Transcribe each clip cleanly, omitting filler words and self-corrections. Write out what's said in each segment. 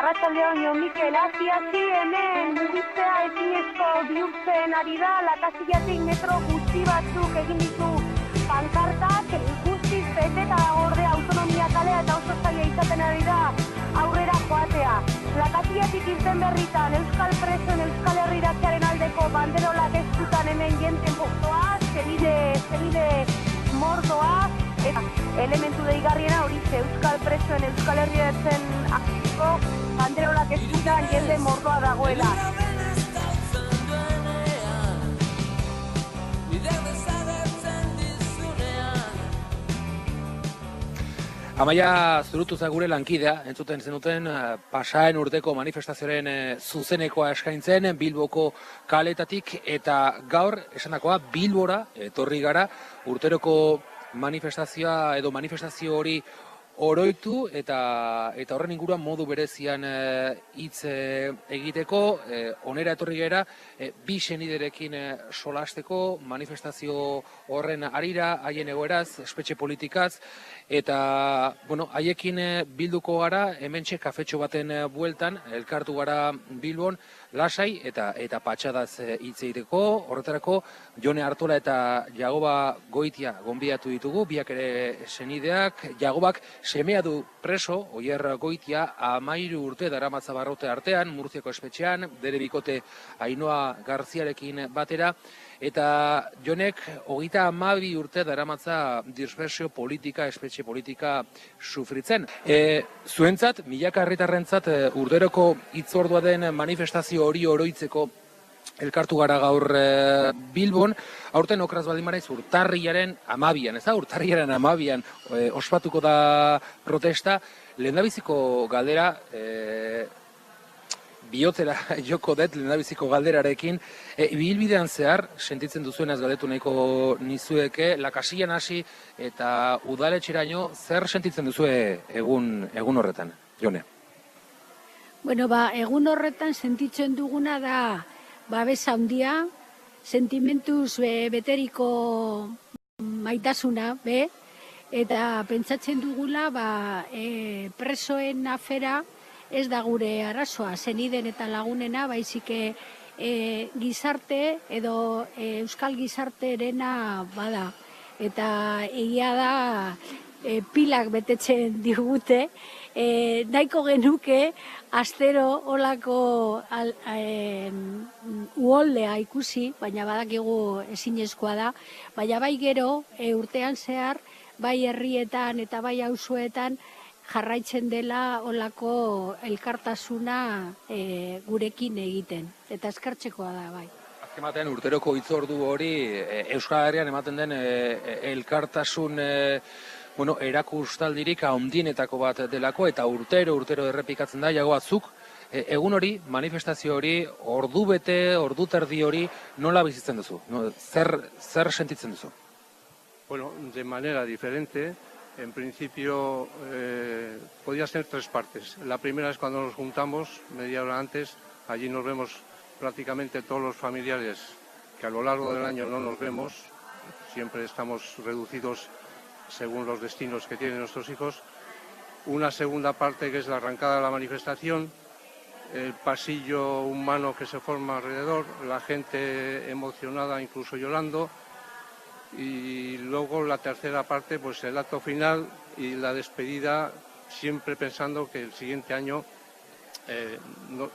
Arratsaldeon jo Mikel hasi hemen mugitzea ezinezko bihurtzen ari da, Latasillatik metro gutxi batzuk egin ditu pankartak, guztiz beteta gorde autonomia kalea eta oso zaila izaten ari da aurrera joatea. Latasillatik irten berritan Euskal Presoen Euskal Herriratzearen aldeko banderolak eskutan hemen jenten postoa, zenide mordoa, eta elementu deigarriena hori Euskal Presoen Euskal Herriatzen akiko banderolak eskutan jende mordoa dagoela. Amaia Zurutuzar gure lankidea, entzuten zenuten pasaen urteko manifestazioaren zuzenekoa eskaintzen Bilboko kaletatik, eta gaur esanakoa Bilbora etorri gara urteroko manifestazioa edo manifestazio hori oroitu eta horren inguruan modu berezian hitz egiteko, onera etorri gara bi seniderekin solasteko manifestazio horren harira, haien egoeraz, espetxe politikaz, eta haiekin bilduko gara, hementxe kafetxo baten bueltan, elkartu gara Bilbon, lasai eta patxadaz hitz egiteko. Horretarako Jone Artola eta Jagoba Goitia gonbidatu ditugu, biak ere senideak. Jagobak semea du preso, Oier Goitia 13 urte daramatza barrote artean, Murtziako espetxean, bere bikote Ainhoa Garziarekin batera, eta Jonek 32 urte daramatza dispersio politika, espetxe politika sufritzen. Zuentzat, milaka herritarrentzat urteroko hitzordua den manifestazio hori oroitzeko elkartu gara gaur Bilbon. Aurten okraz baldin maraiz urtarrilaren 12an, ez da? Urtarrilaren 12an ospatuko da protesta. Lehendabiziko galdera, bihotzera joko dut lehendabiziko galderarekin, ibilbidean zehar, sentitzen duzuenaz galdetu nahiko nizueke, Lakasillan hasi eta udaletxeraino, zer sentitzen duzue egun horretan, Jone? Bueno, egun horretan sentitzen duguna da babes handia, sentimentuz beteriko maitasuna, eta pentsatzen dugula presoen afera ez da gure arazoa, zeniden eta lagunena, baizik gizarte edo euskal gizartearena bada. Eta egia da pilak betetzen digute, nahiko genuke astero olako uholdea ikusi, baina badakigu ezinezkoa da, baina bai gero urtean zehar, bai herrietan eta bai auzoetan jarraitzen dela olako elkartasuna gurekin egiten, eta eskertzekoa da, bai. Azken batean urteroko hitzordu hori Euskal Herrian ematen den elkartasun erakustaldirik handienetako bat delako, eta urtero errepikatzen da. Jagoa, zuk egun hori, manifestazio hori, ordu bete, ordu terdi hori, nola bizitzen duzu? Zer sentitzen duzu? Bueno, de manera diferente. En principio podía ser 3 partes. La primera es cuando nos juntamos, media hora antes, allí nos vemos prácticamente todos los familiares que a lo largo del año no nos vemos, siempre estamos reducidos según los destinos que tienen nuestros hijos. Una segunda parte que es la arrancada de la manifestación, el pasillo humano que se forma alrededor, la gente emocionada, incluso llorando. Y luego la tercera parte, pues el acto final y la despedida, siempre pensando que el siguiente año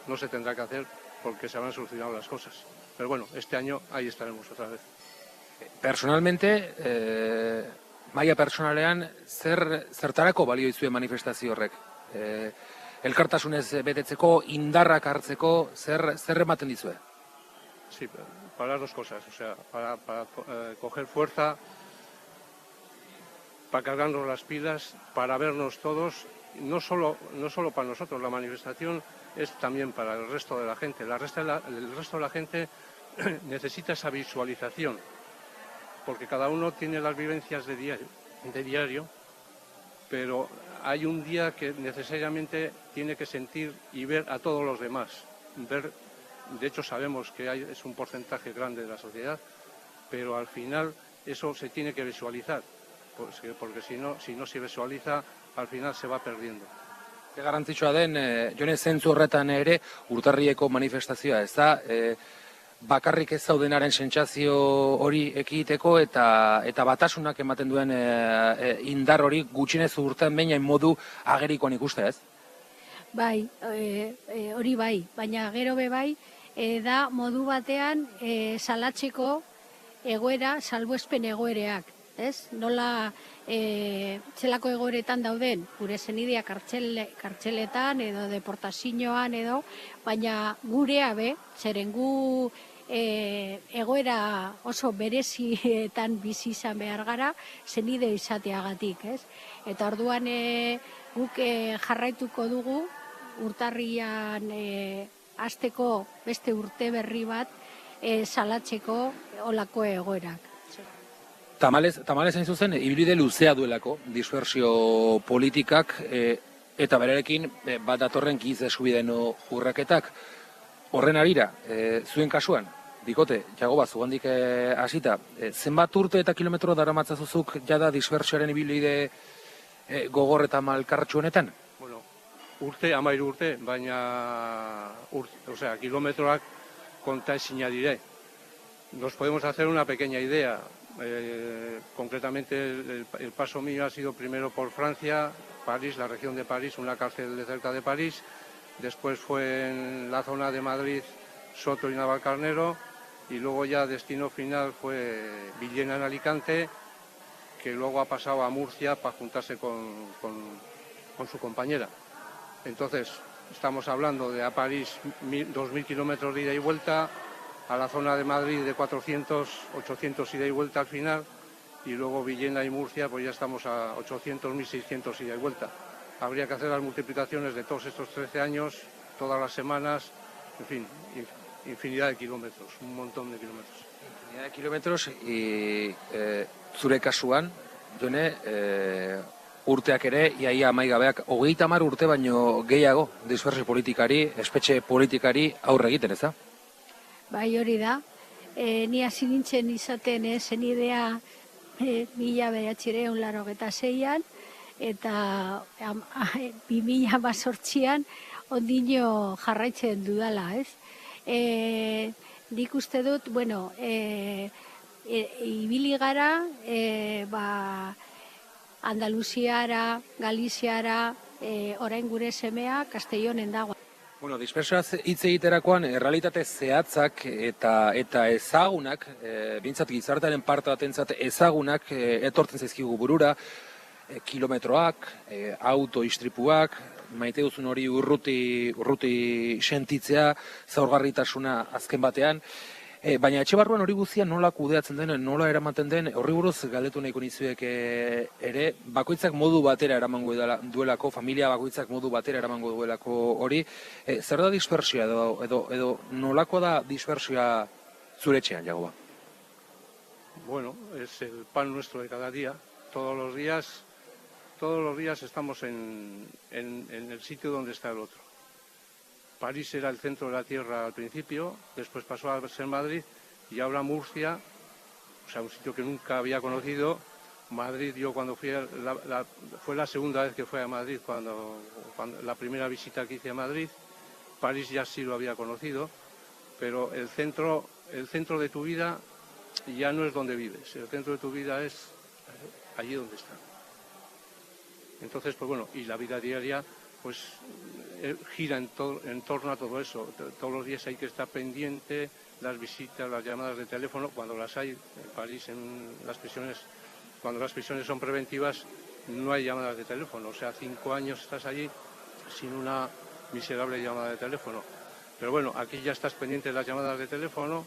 no se tendrá que hacer porque se habrán solucionado las cosas. Pero bueno, este año ahí estaremos otra vez. Personalmente, maila personalean, zertarako balio izue manifestazio horrek? Elkartasunez betetzeko, indarrak hartzeko, zer ematen dizue? Sí, para las 2 cosas, o sea, para coger fuerza, para cargarnos las pilas, para vernos todos, no solo para nosotros, la manifestación es también para el resto de la gente. El resto de la gente necesita esa visualización, porque cada uno tiene las vivencias de diario, pero hay un día que necesariamente tiene que sentir y ver a todos los demás, de hecho sabemos que es un porcentaje grande de la sociedad, pero al final eso se tiene que visualizar, porque si no se visualiza, al final se va perdiendo. Ze garrantzitsua den, Jone, zentzu horretan ere urtarrieko manifestazioa, ez da? Bakarrik ez zaudenaren sentsazio hori ekiteko eta batasunak ematen duen indar hori gutxienez urtean behin modu agerikoan ikuste, ez? Bai, hori bai, baina gero be bai, da modu batean salatzeko egoera, salbuespen egoereak, ez? Nola zelako egoeretan dauden, gure senideak kartxeletan edo deportazioan edo, baina gurea be, zeren gu egoera oso berezietan bizi izan behar gara, zenide izateagatik, ez? Eta orduan guk jarraituko dugu, urtarrian hasteko beste urte berri bat salatzeko olako egoerak. Tamalez hain zuzen, ibilbide luzea duelako, dispersio politikak, eta berarekin bat datorren giza eskubideen urraketak. Horren arira, zuen kasuan, bikote, Jagoba, zugandik hasita, zenbat urte eta kilometro daramatzazuzuk jada dispersioaren ibilbide gogor eta malkartsu honetan? Bueno, 13 urte, baina kilometroak kontaezina dire. Nos podemos hacer una pequeña idea. Concretamente el paso mío ha sido primero por Francia, París, la región de París, una cárcel de cerca de París. Después fue en la zona de Madrid, Soto y Navalcarnero, y luego ya destino final fue Villena en Alicante, que luego ha pasado a Murcia para juntarse con su compañera. Entonces, estamos hablando de a París 2.000 kilómetros de ida y vuelta, a la zona de Madrid de 400, 800 ida y vuelta al final, y luego Villena y Murcia, pues ya estamos a 800, 1.600 ida y vuelta. Habría que hacer las multiplicaciones de todos estos 13 años, todas las semanas, en fin, infinidad de kilómetros, un montón de kilómetros. Infinidad de kilómetros, zure kasuan, Jone, urteak ere, iaia amaigabeak, 30 urte baino gehiago dispersio politikari, espetxe politikari aurre egiten, ez da? Bai, hori da. Ni hasi nintzen izaten zenidea 1986an, eta 2018an ondino jarraitzen dudala, ez? Nik uste dut, bueno, ibili gara, Andaluziara, Galiziara, orain gure semea Castellonen dago. Bueno, dispersioaz hitz egiterakoan, errealitate zehatzak eta ezagunak, bintzat gizartearen parte batentzat ezagunak etortzen zaizkigu burura, kilometroak, auto istripuak, maite duzun hori urruti sentitzea, zaurgarritasuna azken batean, baina etxe barruan hori guztia nola kudeatzen den, nola eramaten den, horri buruz galdetu nahiko nizuek ere, bakoitzak modu batera eramango duelako, familia bakoitzak modu batera eramango duelako hori, zer da dispersioa edo nolako da dispersioa zure etxean, Jagoba? Bueno, es el pan nuestro de cada día, todos los días estamos en el sitio donde está el otro. París era el centro de la Tierra al principio, después pasó a ser Madrid y ahora Murcia, o sea, un sitio que nunca había conocido. Madrid, yo cuando fui, fue la segunda vez que fui a Madrid, cuando la primera visita que hice a Madrid. París ya sí lo había conocido, pero el centro de tu vida ya no es donde vives, el centro de tu vida es allí donde está. Entonces, pues bueno, y la vida diaria pues gira en torno a todo eso. Todos los días hay que estar pendiente, las visitas, las llamadas de teléfono, cuando las hay. En París, cuando las prisiones son preventivas, no hay llamadas de teléfono. O sea, 5 años estás allí sin una miserable llamada de teléfono. Pero bueno, aquí ya estás pendiente de las llamadas de teléfono,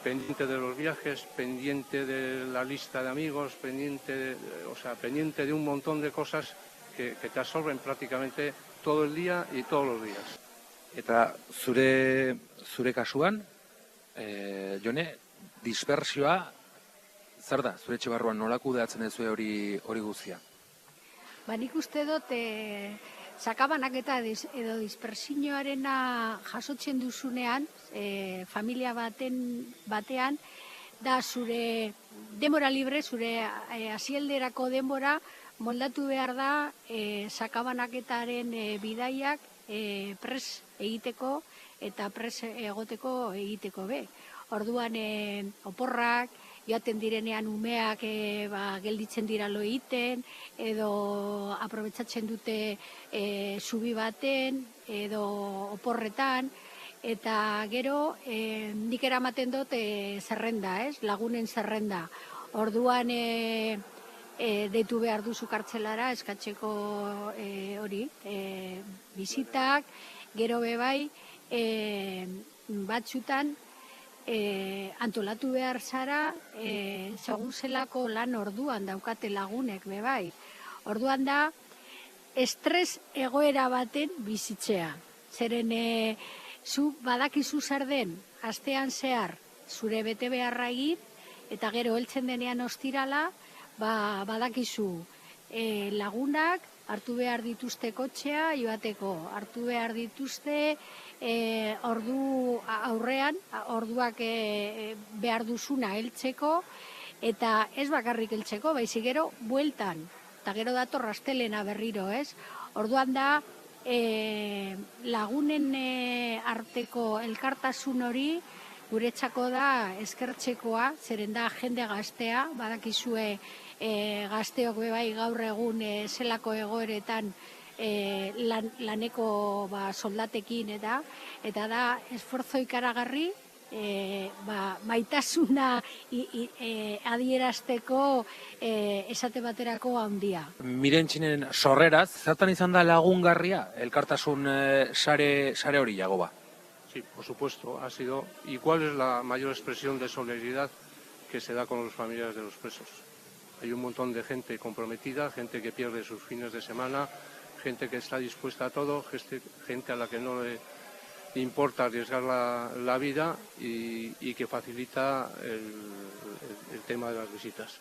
pendiente de los viajes, pendiente de la lista de amigos, pendiente de un montón de cosas que te absorben prácticamente todo el día y todos los días. Eta zure kasuan, Jone, dispersioa, zer da, zure etxe barruan nola kudeatzen duzu hori guztia? Nik uste dut, sakabanaketa edo dispersioarena jasotzen duzunean, familia batean, da zure denbora libre, zure hasialderako denbora, moldatu behar da sakabanaketaren bidaiak pres egiteko eta pres egoteko egiteko be. Orduan oporrak, joaten direnean umeak gelditzen dira lo egiten, edo aprobetsatzen dute zubi baten, edo oporretan, eta gero nik eramaten dut zerrenda, lagunen zerrenda. Orduan deitu behar duzu kartzelara eskatzeko bizitak, gero bebai batzutan antolatu behar zara segun zelako lan orduan daukate lagunek bebai. Orduan da estres egoera baten bizitzea. Zeren zu badakizu zer den astean zehar zure bete beharra egin eta gero heltzen denean ostirala badakizu lagunak hartu behar dituzte kotxea joateko, hartu behar dituzte orduak behar duzuna heltzeko, eta ez bakarrik heltzeko, baizik gero bueltan, eta gero dator astelena berriro, ez? Orduan da lagunen arteko elkartasun hori guretzako da eskertzekoa, zeren da jende gaztea, badakizue gazteok bebai gaur egun zelako egoeretan laneko soldatekin eta da esforzo ikaragarri maitasuna adierazteko esate baterako handia. Mirentxinen sorreraz, zertan izan da lagungarria elkartasun sare hori, Jagoba? Sí, por supuesto, ha sido. ¿Y cuál es la mayor expresión de solidaridad que se da con los familiares de los presos? Hay un montón de gente comprometida, gente que pierde sus fines de semana, gente que está dispuesta a todo, gente a la que no le importa arriesgar la vida y que facilita el tema de las visitas.